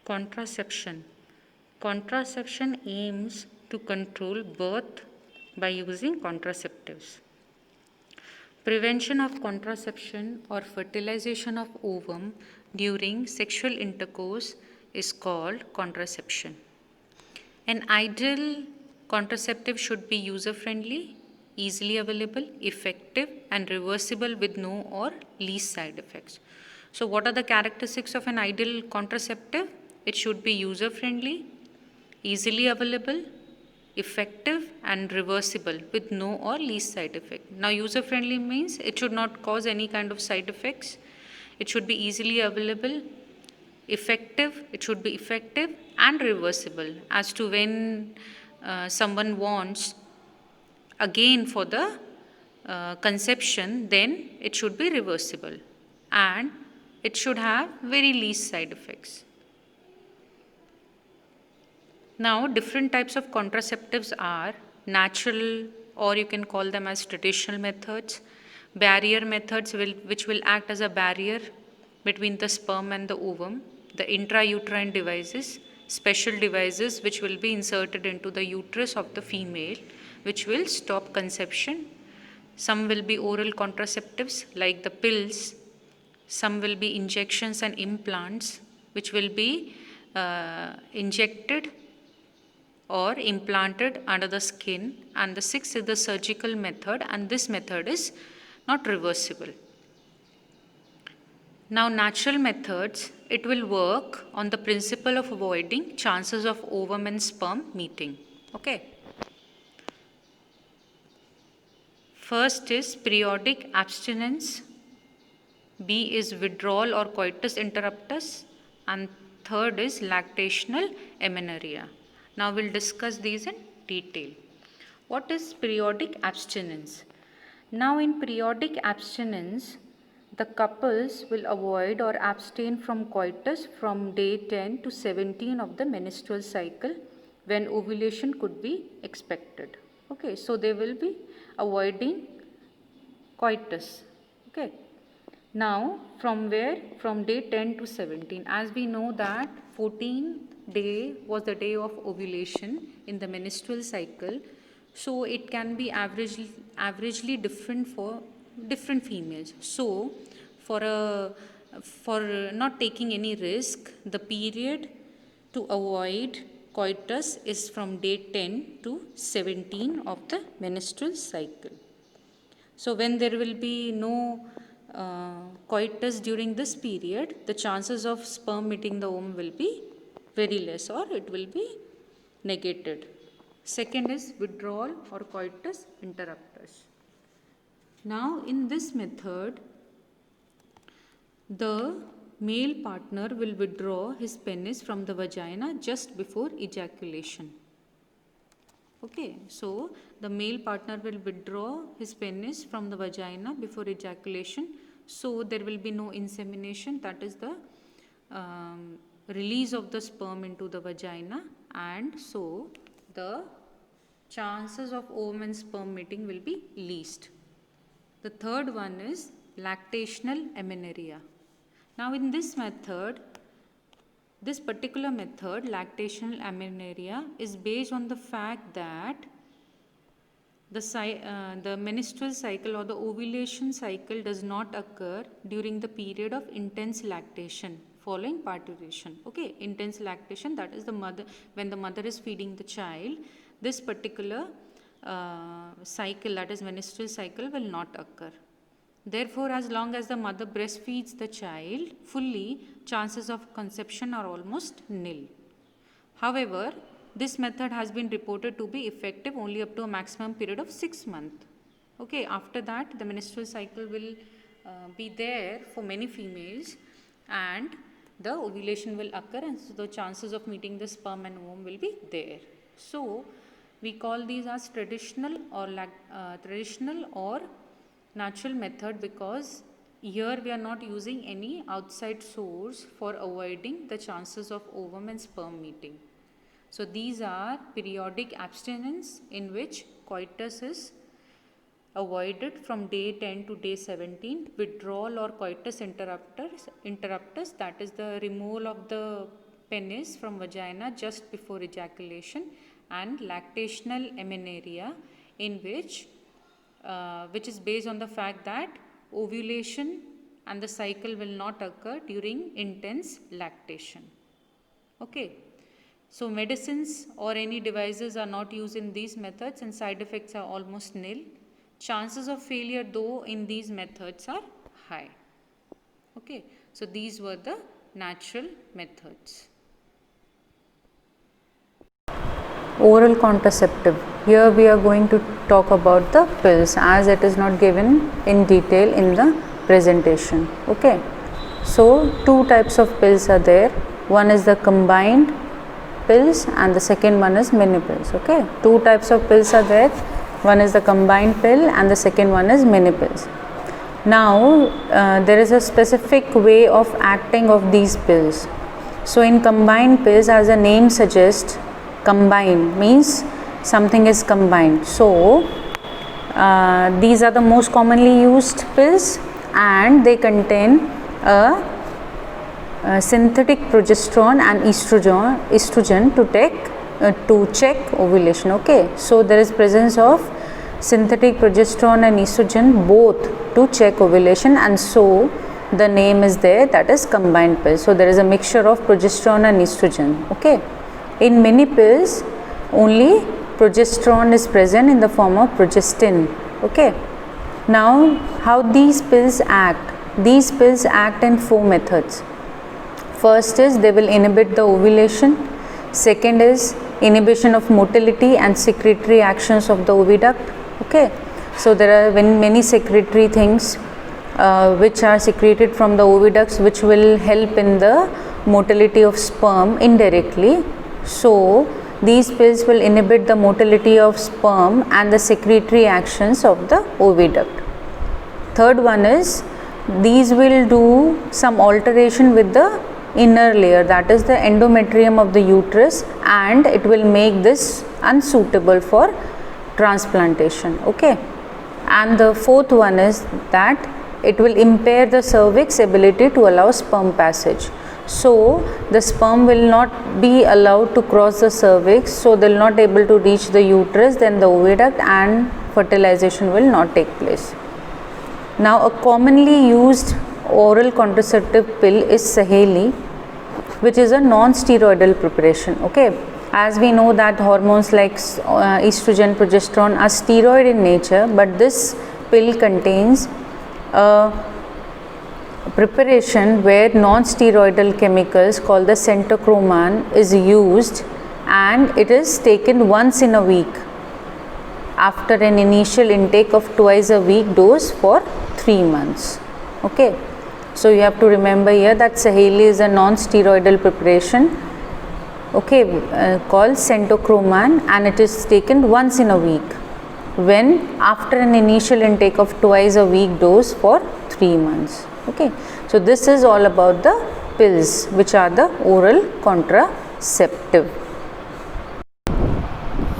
Contraception. Contraception aims to control birth by using contraceptives. Prevention of contraception or fertilization of ovum during sexual intercourse is called contraception. An ideal contraceptive should be user friendly, easily available, effective, and reversible with no or least side effects. So, what are the characteristics of an ideal contraceptive? It should be user friendly, easily available, effective, and reversible with no or least side effect. Now, user friendly means it should not cause any kind of side effects, it should be easily available, effective, it should be effective and reversible as to when someone wants again for the conception, then it should be reversible and it should have very least side effects. Now, different types of contraceptives are natural, or you can call them as traditional methods, barrier methods which will act as a barrier between the sperm and the ovum, the intrauterine devices, special devices which will be inserted into the uterus of the female, which will stop conception. Some will be oral contraceptives like the pills, some will be injections and implants which will be injected or implanted under the skin, and the sixth is the surgical method, and this method is not reversible. Now, natural methods, it will work on the principle of avoiding chances of ovum and sperm meeting. Okay. First is periodic abstinence, B is withdrawal or coitus interruptus, and third is lactational amenorrhea. Now we'll discuss these in detail. What is periodic abstinence? Now in periodic abstinence, the couples will avoid or abstain from coitus from day 10 to 17 of the menstrual cycle when ovulation could be expected. Okay, so they will be avoiding coitus. Okay. Now, from where? From day 10 to 17. As we know that 14th day was the day of ovulation in the menstrual cycle. So, it can be averagely different for different females. So, for not taking any risk, the period to avoid coitus is from day 10 to 17 of the menstrual cycle. So, when there will be no coitus during this period, the chances of sperm meeting the ovum will be very less or it will be negated. Second is withdrawal or coitus interruptus. Now, in this method, the male partner will withdraw his penis from the vagina just before ejaculation. Okay, so the male partner will withdraw his penis from the vagina before ejaculation, so there will be no insemination, that is the release of the sperm into the vagina, and so the chances of ovum and sperm meeting will be least. The third one is lactational amenorrhea. Now in this method, this particular method, lactational amenorrhea, is based on the fact that the menstrual cycle or the ovulation cycle does not occur during the period of intense lactation following parturition. Okay, intense lactation, that is the mother, when the mother is feeding the child, this particular cycle, that is menstrual cycle, will not occur. Therefore, as long as the mother breastfeeds the child fully, chances of conception are almost nil. However, this method has been reported to be effective only up to a maximum period of 6 months. Okay, after that, the menstrual cycle will be there for many females and the ovulation will occur, and so the chances of meeting the sperm and ovum will be there. So, we call these as traditional or natural method, because here we are not using any outside source for avoiding the chances of ovum and sperm meeting. So these are periodic abstinence in which coitus is avoided from day 10 to day 17, withdrawal or coitus interruptus, that is the removal of the penis from vagina just before ejaculation, and lactational amenorrhea, in which is based on the fact that ovulation and the cycle will not occur during intense lactation. Okay. So medicines or any devices are not used in these methods, and side effects are almost nil. Chances of failure though in these methods are high. Okay. So these were the natural methods. Oral contraceptive. Here we are going to talk about the pills, as it is not given in detail in the presentation. Okay. So two types of pills are there. One is the combined pills and the second one is mini pills. Okay. Two types of pills are there. One is the combined pill and the second one is mini pills. Now there is a specific way of acting of these pills. So in combined pills, as the name suggests, combined means something is combined. So these are the most commonly used pills, and they contain a synthetic progesterone and estrogen to check ovulation. Okay, so there is presence of synthetic progesterone and estrogen both to check ovulation, and so the name is there, that is combined pill. So there is a mixture of progesterone and estrogen. Okay. In many pills, only progesterone is present in the form of progestin. Okay. Now, how these pills act? These pills act in 4 methods. First is they will inhibit the ovulation. Second is inhibition of motility and secretory actions of the oviduct. Okay. So there are many secretory things which are secreted from the oviducts, which will help in the motility of sperm indirectly. So these pills will inhibit the motility of sperm and the secretory actions of the oviduct. Third one is these will do some alteration with the inner layer, that is the endometrium of the uterus, and it will make this unsuitable for transplantation. Okay. And the fourth one is that it will impair the cervix ability to allow sperm passage. So the sperm will not be allowed to cross the cervix, so they will not able to reach the uterus, then the oviduct, and fertilization will not take place. Now a commonly used oral contraceptive pill is Saheli, which is a non-steroidal preparation. Okay. As we know that hormones like estrogen, progesterone are steroid in nature, but this pill contains a preparation where non-steroidal chemicals called the centochromane is used, and it is taken once in a week after an initial intake of twice a week dose for 3 months. Okay. So you have to remember here that Saheli is a non-steroidal preparation, okay, called centochromane, and it is taken once in a week when after an initial intake of twice a week dose for 3 months. Okay. So this is all about the pills, which are the oral contraceptive.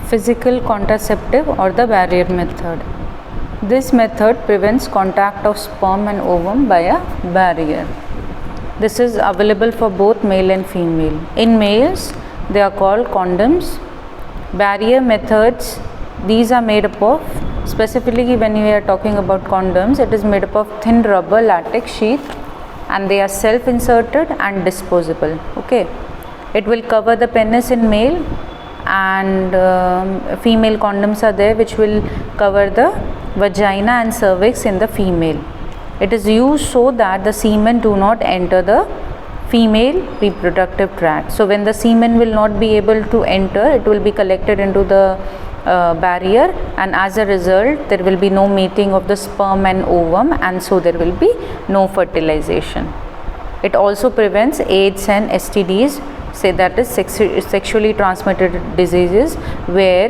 Physical contraceptive or the barrier method. This method prevents contact of sperm and ovum by a barrier. This is available for both male and female. In males, they are called condoms. Barrier methods, these are made up of, specifically when we are talking about condoms, it is made up of thin rubber latex sheath, and they are self-inserted and disposable. Okay. It will cover the penis in male, and female condoms are there which will cover the vagina and cervix in the female. It is used so that the semen do not enter the female reproductive tract. So when the semen will not be able to enter, it will be collected into the barrier, and as a result there will be no meeting of the sperm and ovum, and so there will be no fertilization. It also prevents AIDS and STDs, say that is sexually transmitted diseases, where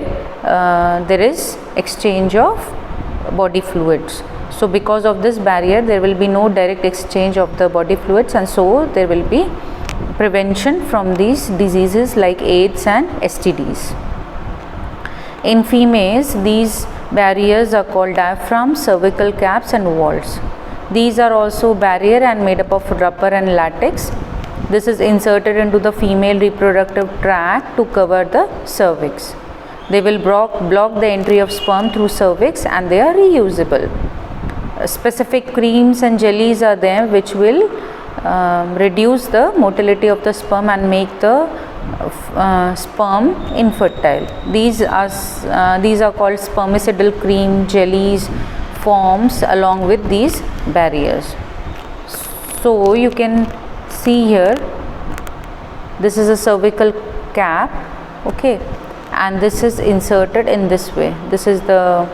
there is exchange of body fluids. So because of this barrier there will be no direct exchange of the body fluids, and so there will be prevention from these diseases like AIDS and STDs. In females, these barriers are called diaphragm, cervical caps and walls. These are also barrier and made up of rubber and latex. This is inserted into the female reproductive tract to cover the cervix. They will block the entry of sperm through cervix, and they are reusable. Specific creams and jellies are there which will reduce the motility of the sperm and make the sperm infertile. These are called spermicidal cream, jellies, forms along with these barriers. So you can see here, this is a cervical cap, okay, and this is inserted in this way. This is the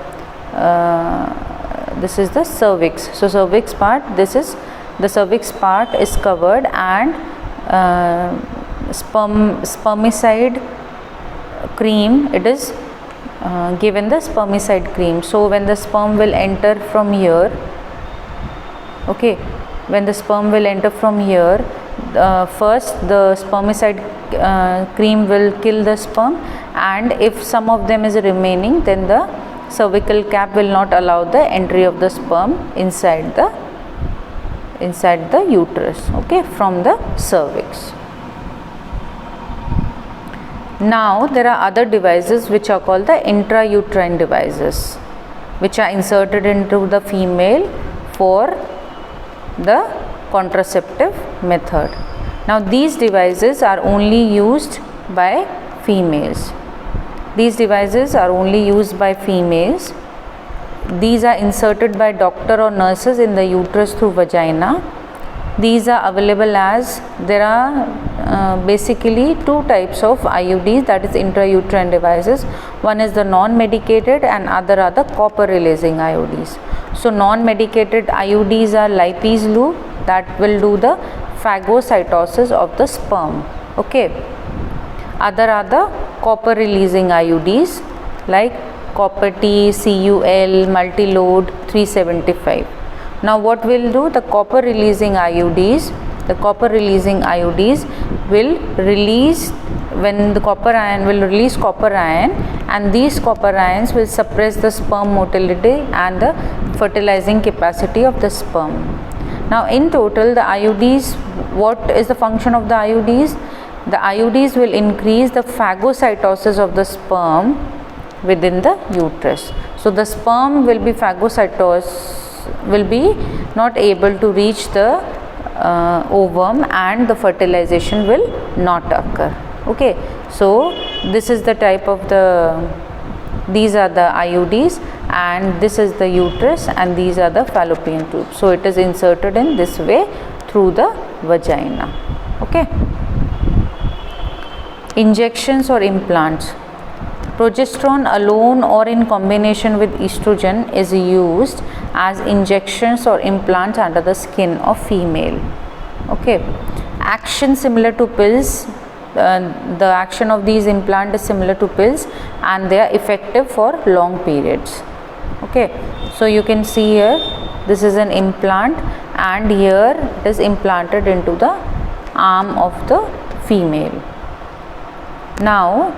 cervix. So cervix part, this is the cervix part is covered, and spermicide cream, it is given the spermicide cream. So when the sperm will enter from here, okay, when the sperm will enter from here, first the spermicide cream will kill the sperm, and if some of them is remaining, then the cervical cap will not allow the entry of the sperm inside the uterus, okay, from the cervix. Now there are other devices which are called the intrauterine devices, which are inserted into the female for the contraceptive method. Now these devices are only used by females. These devices are only used by females. These are inserted by doctor or nurses in the uterus through vagina. These are available as, there are basically two types of IUDs, that is intrauterine devices. One is the non-medicated and other are the copper releasing IUDs. So non-medicated IUDs are Lipi's loop, that will do the phagocytosis of the sperm, okay. Other are the copper releasing IUDs like copper T, CUL, multi-load 375. Now what will do, the copper releasing IUDs will release, when the copper ion will release copper ion, and these copper ions will suppress the sperm motility and the fertilizing capacity of the sperm. Now in total, the IUDs, what is the function of the IUDs? The IUDs will increase the phagocytosis of the sperm within the uterus. So the sperm will be will be not able to reach the ovum, and the fertilization will not occur, okay. So this is the type of these are the IUDs, and this is the uterus, and these are the fallopian tubes. So it is inserted in this way through the vagina, okay. Injections or implants. Progesterone alone or in combination with estrogen is used as injections or implants under the skin of female, okay. Action similar to pills. The action of these implants is similar to pills, and they are effective for long periods, okay. So you can see here, this is an implant, and here it is implanted into the arm of the female. Now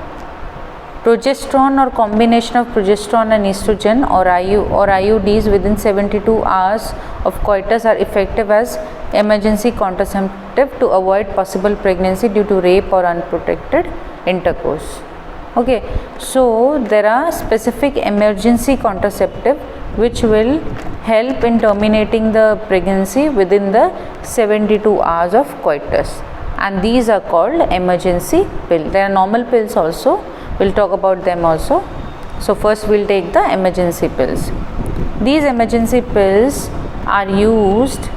progesterone or combination of progesterone and estrogen or IUDs within 72 hours of coitus are effective as emergency contraceptive to avoid possible pregnancy due to rape or unprotected intercourse, okay. So there are specific emergency contraceptive which will help in terminating the pregnancy within the 72 hours of coitus, and these are called emergency pill. There are normal pills also, we'll talk about them also. So first we'll take the emergency pills. These emergency pills are used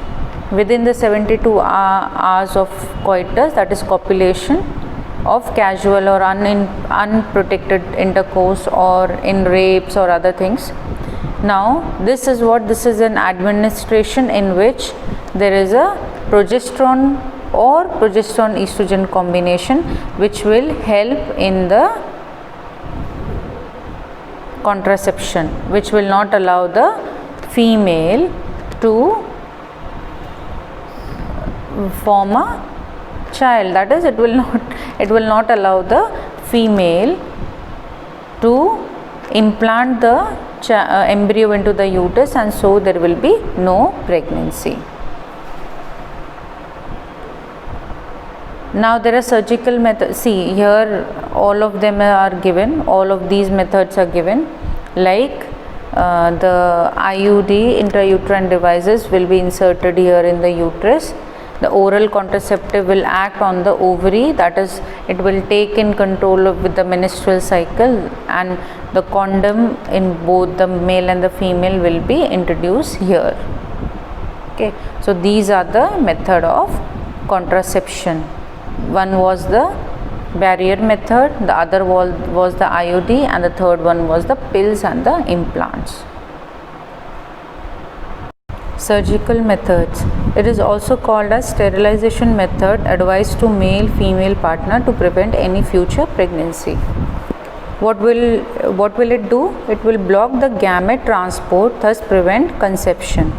within the 72 hours of coitus, that is copulation, of casual or unprotected intercourse, or in rapes or other things. Now this is an administration in which there is a progesterone or progesterone estrogen combination which will help in the contraception, which will not allow the female to form a child, that is it will not allow the female to implant the embryo into the uterus, and so there will be no pregnancy. Now there are surgical methods. See here, all of them are given. All of these methods are given. Like the IUD, intrauterine devices, will be inserted here in the uterus. The oral contraceptive will act on the ovary, that is, it will take in control of with the menstrual cycle, and the condom in both the male and the female will be introduced here. Okay, so these are the method of contraception. One was the barrier method, the other was the IUD, and the third one was the pills and the implants. Surgical methods. It is also called as sterilization method, advised to male female partner to prevent any future pregnancy. What will it do? It will block the gamete transport, thus prevent conception.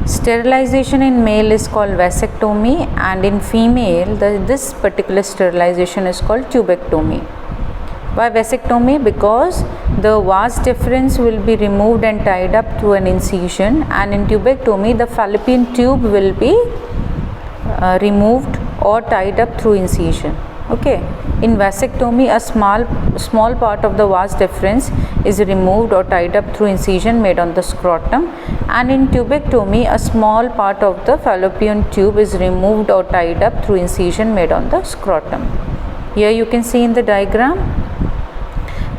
Sterilization in male is called vasectomy, and in female this particular sterilization is called tubectomy. Why vasectomy? Because the vas deferens will be removed and tied up through an incision, and in tubectomy the fallopian tube will be removed or tied up through incision. Okay. In vasectomy, a small part of the vas deferens is removed or tied up through incision made on the scrotum, and in tubectomy a small part of the fallopian tube is removed or tied up through incision made on the scrotum. Here you can see in the diagram,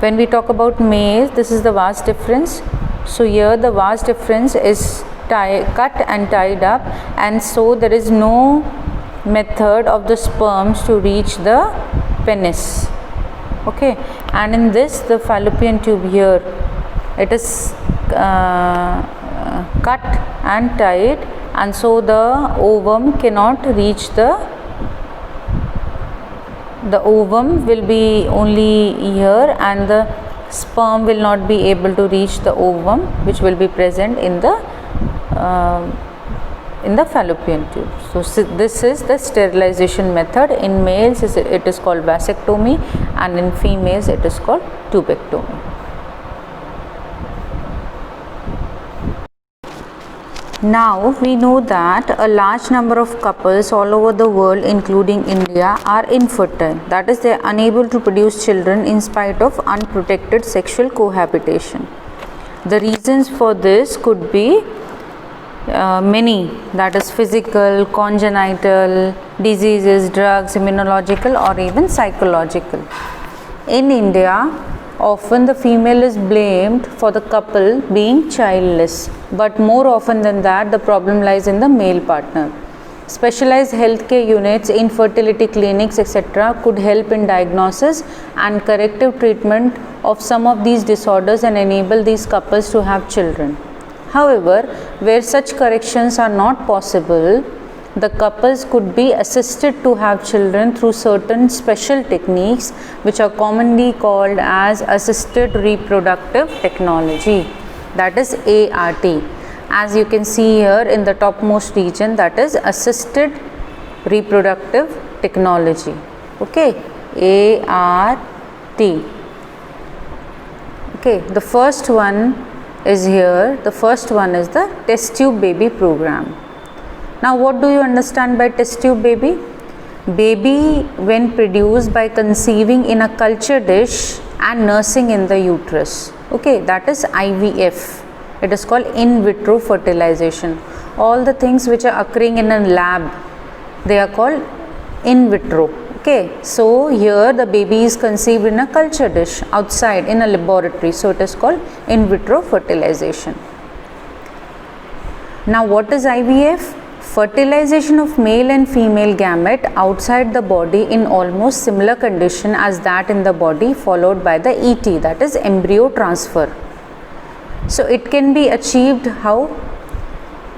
when we talk about males, this is the vas deferens. So here the vas deferens is cut and tied up, and so there is no method of the sperms to reach the penis. Okay, and in this the fallopian tube here, it is cut and tied, and so the ovum cannot reach the ovum will be only here, and the sperm will not be able to reach the ovum, which will be present in the fallopian tube. So this is the sterilization method. In males it is called vasectomy, and in females it is called tubectomy. Now we know that a large number of couples all over the world, including India, are infertile. That is, they are unable to produce children in spite of unprotected sexual cohabitation. The reasons for this could be many, that is physical, congenital, diseases, drugs, immunological, or even psychological. In India, often the female is blamed for the couple being childless, but more often than that the problem lies in the male partner. Specialized healthcare units, infertility clinics, etc. could help in diagnosis and corrective treatment of some of these disorders and enable these couples to have children. However, where such corrections are not possible, the couples could be assisted to have children through certain special techniques which are commonly called as assisted reproductive technology, that is ART. As you can see here in the topmost region, that is assisted reproductive technology. Okay, ART. Okay, the first one is here. The first one is the test tube baby program. Now what do you understand by test tube baby? Baby when produced by conceiving in a culture dish and nursing in the uterus. Okay, that is IVF. It is called in vitro fertilization. All the things which are occurring in a lab, they are called in vitro. Okay, so here the baby is conceived in a culture dish outside in a laboratory, so it is called in vitro fertilization. Now what is IVF? Fertilization of male and female gamete outside the body in almost similar condition as that in the body, followed by the ET, that is embryo transfer. So it can be achieved how?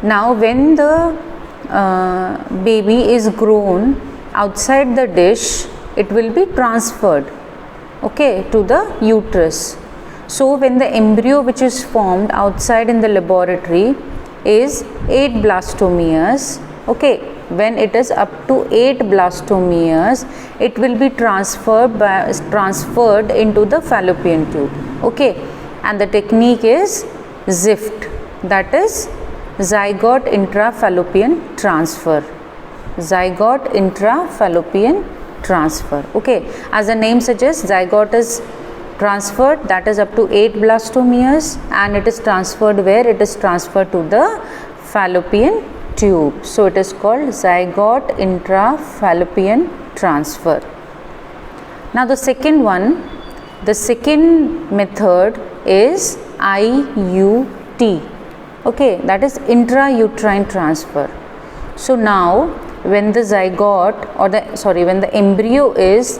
Now when the baby is grown outside the dish, it will be transferred, okay, to the uterus. So when the embryo which is formed outside in the laboratory is 8 blastomeres, okay, when it is up to 8 blastomeres, it will be transferred into the fallopian tube, okay, and the technique is ZIFT, that is zygote intrafallopian transfer. zygote intrafallopian transfer. Okay, as the name suggests, zygote is transferred, that is up to 8 blastomeres, and it is transferred where? It is transferred to the fallopian tube. So it is called zygote intrafallopian transfer. Now the second one, the second method is IUT. Okay, that is intrauterine transfer. So now when the zygote or when the embryo is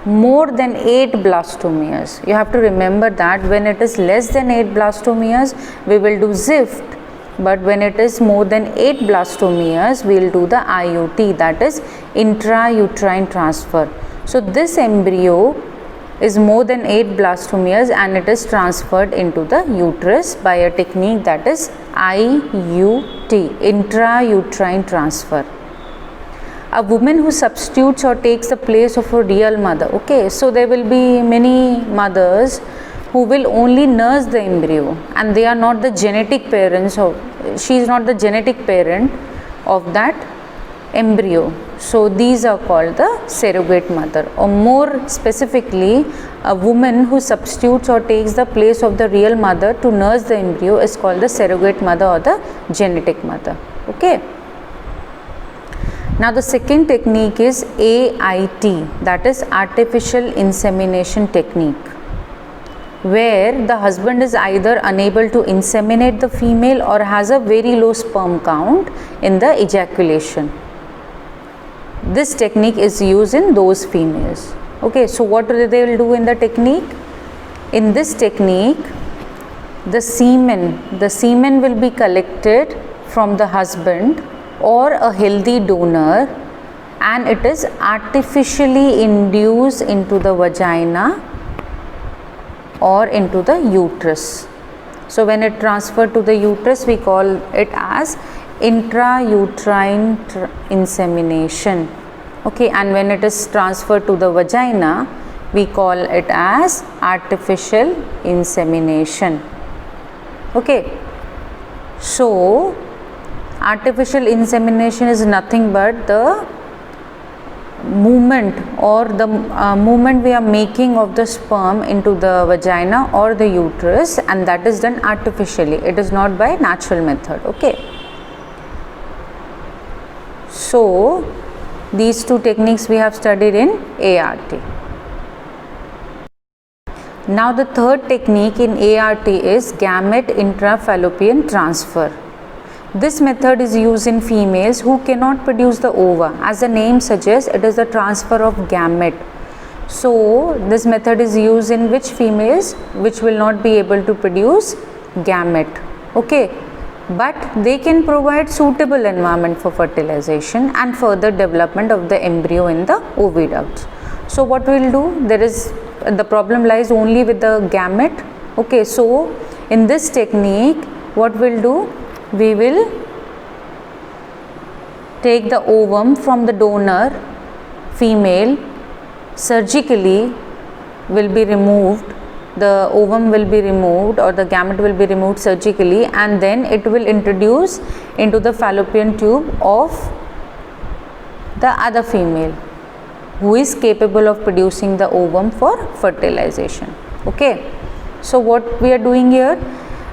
more than 8 blastomeres, you have to remember that when it is less than 8 blastomeres, we will do ZIFT, but when it is more than 8 blastomeres, we will do the IUT, that is intrauterine transfer. So this embryo is more than 8 blastomeres and it is transferred into the uterus by a technique that is IUT, intrauterine transfer. A woman who substitutes or takes the place of a real mother. Okay, so there will be many mothers who will only nurse the embryo and they are not the genetic parents, or she is not the genetic parent of that embryo. So these are called the surrogate mother, or more specifically, a woman who substitutes or takes the place of the real mother to nurse the embryo is called the surrogate mother or the genetic mother. Okay. Now the second technique is AIT, that is artificial insemination technique, where the husband is either unable to inseminate the female or has a very low sperm count in the ejaculation. This technique is used in those females. Okay, so what they will do in the technique? In this technique, the semen will be collected from the husband or a healthy donor, and it is artificially induced into the vagina or into the uterus. So when it transferred to the uterus, we call it as intrauterine insemination. Okay, and when it is transferred to the vagina, we call it as artificial insemination. Okay, so artificial insemination is nothing but the movement or the movement we are making of the sperm into the vagina or the uterus, and that is done artificially. It is not by natural method. Okay, so these two techniques we have studied in ART. Now the third technique in ART is gamete intrafallopian transfer. This method is used in females who cannot produce the ova. As the name suggests, it is the transfer of gamete. So this method is used in which females? Which will not be able to produce gamete. Okay, but they can provide suitable environment for fertilization and further development of the embryo in the oviducts. So what we will do? The problem lies only with the gamete. Okay, so in this technique, what we'll do? We will take the ovum from the donor female, surgically will be removed, the ovum will be removed or the gamete will be removed surgically, and then it will introduce into the fallopian tube of the other female who is capable of producing the ovum for fertilization. Okay, so what we are doing here?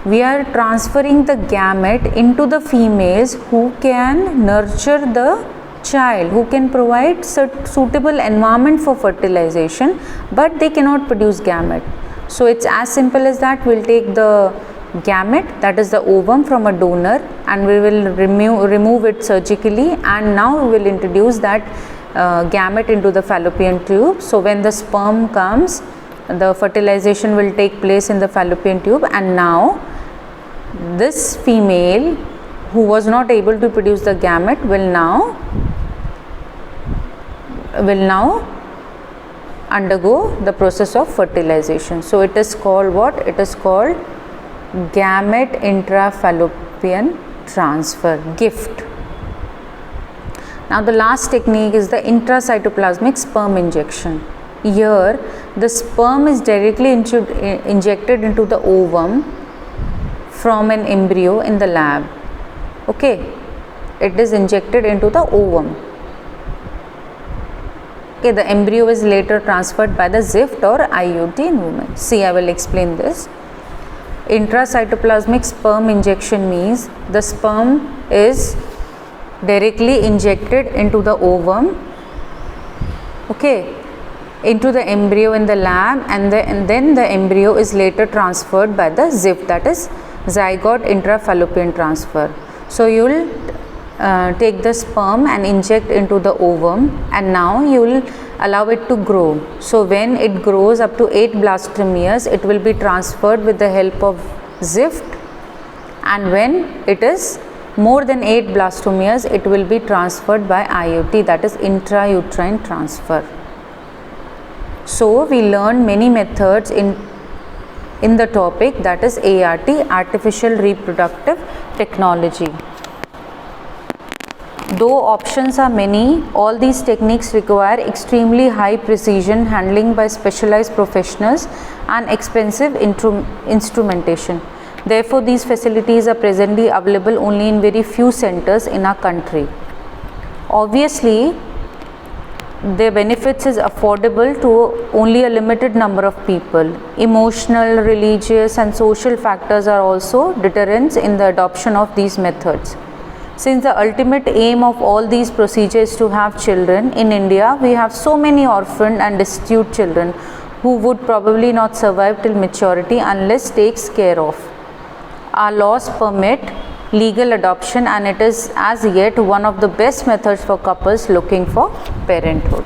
We are transferring the gamete into the females who can nurture the child, who can provide suitable environment for fertilization, but they cannot produce gamete. So it's as simple as that. We'll take the gamete, that is the ovum, from a donor, and we will remove it surgically, and now we will introduce that gamete into the fallopian tube. So when the sperm comes, the fertilization will take place in the fallopian tube, and now this female who was not able to produce the gamete will now undergo the process of fertilization. So it is called what? It is called gamete intrafallopian transfer, GIFT. Now the last technique is the intracytoplasmic sperm injection. Here the sperm is directly injected into the ovum from an embryo in the lab. Okay, it is injected into the ovum. Okay, the embryo is later transferred by the ZIFT or IUT in women. See, I will explain this. Intracytoplasmic sperm injection means the sperm is directly injected into the ovum, okay, into the embryo in the lab, and then the embryo is later transferred by the ZIFT, that is zygote intrafallopian transfer. So you will take the sperm and inject into the ovum, and now you will allow it to grow. So when it grows up to 8 blastomeres, it will be transferred with the help of ZIFT, and when it is more than 8 blastomeres, it will be transferred by IUT, that is intrauterine transfer. So we learned many methods in the topic, that is ART, artificial reproductive technology. Though options are many, all these techniques require extremely high precision handling by specialized professionals and expensive instrumentation. Therefore, these facilities are presently available only in very few centers in our country. Obviously, their benefits is affordable to only a limited number of people. Emotional, religious and social factors are also deterrents in the adoption of these methods. Since the ultimate aim of all these procedures is to have children, in India we have so many orphaned and destitute children who would probably not survive till maturity unless taken care of. Our laws permit legal adoption, and it is as yet one of the best methods for couples looking for parenthood.